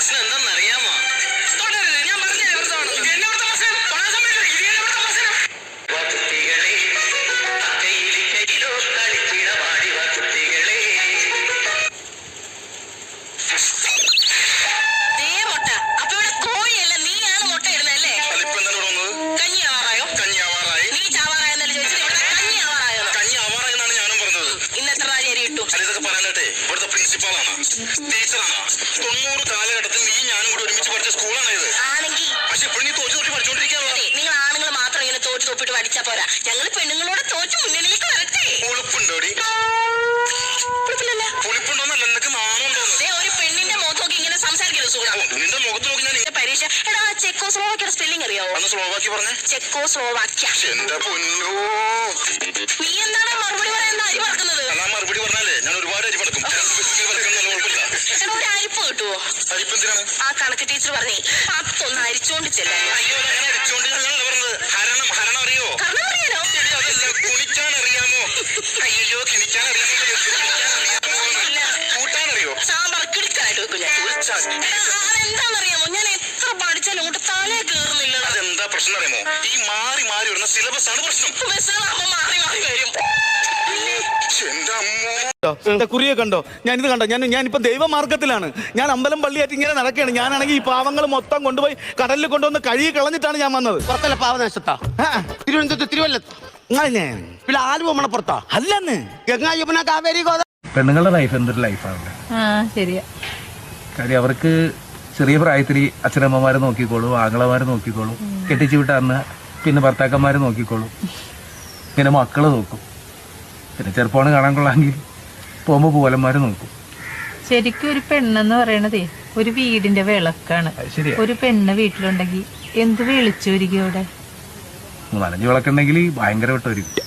പ്രശ്നം എന്താണെന്നറിയാമോ? ഞാൻ പറഞ്ഞ പ്രിൻസിപ്പാളാണ്, ടീച്ചറാണ്. 90 കാലഘട്ടത്തിൽ നീ ഞാനും കൂടി ഒരുമിച്ച് പഠിച്ച സ്കൂളാണ് ഇത്. പക്ഷെ ഇപ്പോൾ നീ തോറ്റ് തോറ്റ് പഠിച്ചോണ്ടിരിക്കുകയാണ്. നിങ്ങൾ ആണുങ്ങൾ മാത്രം ഇങ്ങനെ തോറ്റ് തോപ്പിട്ട് പഠിച്ചാ പോരാ, ഞങ്ങൾ പെണ്ണുങ്ങളോട് തോറ്റ് മുന്നിലേക്ക് വരട്ടെ. പുളിപ്പുണ്ടോടി? പുളിപ്പുണ്ടോന്നല്ല, നിനക്ക് നാണുണ്ടോന്ന്? ഒരു പെണ്ണിന്റെ മുഖത്ത് നോക്കി ഇങ്ങനെ സംസാരിക്കരുത് സുഖം. നിന്റെ മുഖത്ത് നോക്കി ഞാൻ പരീക്ഷ. എടാ, ചെക്കോസ്ലോവാക്യയുടെ സ്പെല്ലിംഗ് അറിയാവോ? അന്ന് സ്ലോവാക്കി പറഞ്ഞേ. ചെക്കോസ്ലോവാക്യ. എന്റെ പൊന്നോ, നീ എന്താണ് മറുപടി പറയാൻ അരി പറക്കുന്നത്? അല്ല, മറുപടി പറഞ്ഞാലേ ഞാൻ ഒരുപാട് അരി പറക്കും. എടാ, ഒരു അരിപ്പ് കിട്ടുവോ? അരിപ്പ് എന്തിനാണ്? ആ കണക്ക് ടീച്ചർ പറഞ്ഞേ 10 ഒന്ന് അരിച്ചോണ്ട് ചെല്ലാൻ. അയ്യോ, അങ്ങനെ അരിച്ചോണ്ട് ഞാനാണ് പറഞ്ഞത്. ഹരണം അറിയോ? കാരണം അറിയാലോ. അതല്ല, കുണിക്കാൻ അറിയാമോ? അയ്യോ, കിണിക്കാൻ അറിയാമോ? കൂട്ടാൻ അറിയോ? സാമ്പാർ കിളിക്കാനായിട്ട് വെക്കും ഞാൻ. അതെന്താണെന്നറിയാമോ, ഞാൻ എത്ര പഠിച്ചാലും അങ്ങോട്ട് തലേ കയറുന്നില്ല. അതെന്താ പ്രശ്നം അറിയാമോ? ഈ മാറി മാറി വരുന്ന സിലബസ് ആണ് പ്രശ്നം. ബസ്സുകളാകുമ്പോ മാറി മാറി വരും. എന്റെ അമ്മോ, കുറിയെ കണ്ടോ? ഞാനിത് കണ്ടോ? ഞാനിപ്പോ ദൈവമാർഗത്തിലാണ്. ഞാൻ അമ്പലം പള്ളിയായിട്ട് ഇങ്ങനെ നടക്കുകയാണ്. ഞാനാണെങ്കിൽ ഈ പാവങ്ങൾ മൊത്തം കൊണ്ടുപോയി കടലിൽ കൊണ്ടുവന്ന് കഴുകി കളഞ്ഞിട്ടാണ് ഞാൻ വന്നത്. പുറത്തല്ല പാവനാശത്താ, തിരുവനന്തപുരത്ത് തിരുവല്ലത്ത്, പിന്നെ ആലുവ മണപ്പുറത്താ അല്ലെന്ന് ഗംഗാ യമുന കാവേരി ഗോദാവരി. പെണ്ണുങ്ങളുടെ ലൈഫ് എന്തൊരു ലൈഫാണ്. ശരിയാ. കാര്യം അവർക്ക് ചെറിയ പ്രായത്തിൽ അച്ഛനമ്മമാരെ നോക്കിക്കോളൂ, ആങ്ങളമാരെ നോക്കിക്കോളൂ, കെട്ടിച്ചു വിട്ടാന്ന് പിന്നെ ഭർത്താക്കന്മാരെ നോക്കിക്കോളൂ, പിന്നെ മക്കള് നോക്കും, പിന്നെ ചെറുപ്പമാണ് കാണാൻ കൊള്ളാമെങ്കിൽ പോകുമ്പോൾ പൂവലന്മാര് നോക്കും. ശരിക്കും ഒരു പെണ്ണെന്ന് പറയണതേ ഒരു വീടിന്റെ വിളക്കാണ്. ശരിയാ. ഒരു പെണ്ണ് വീട്ടിലുണ്ടെങ്കിൽ എന്ത് വിളിച്ചൊരിക്കും അവിടെ. 4-5 വിളക്കുണ്ടെങ്കിൽ ഭയങ്കര വിട്ടൊരിക്കും.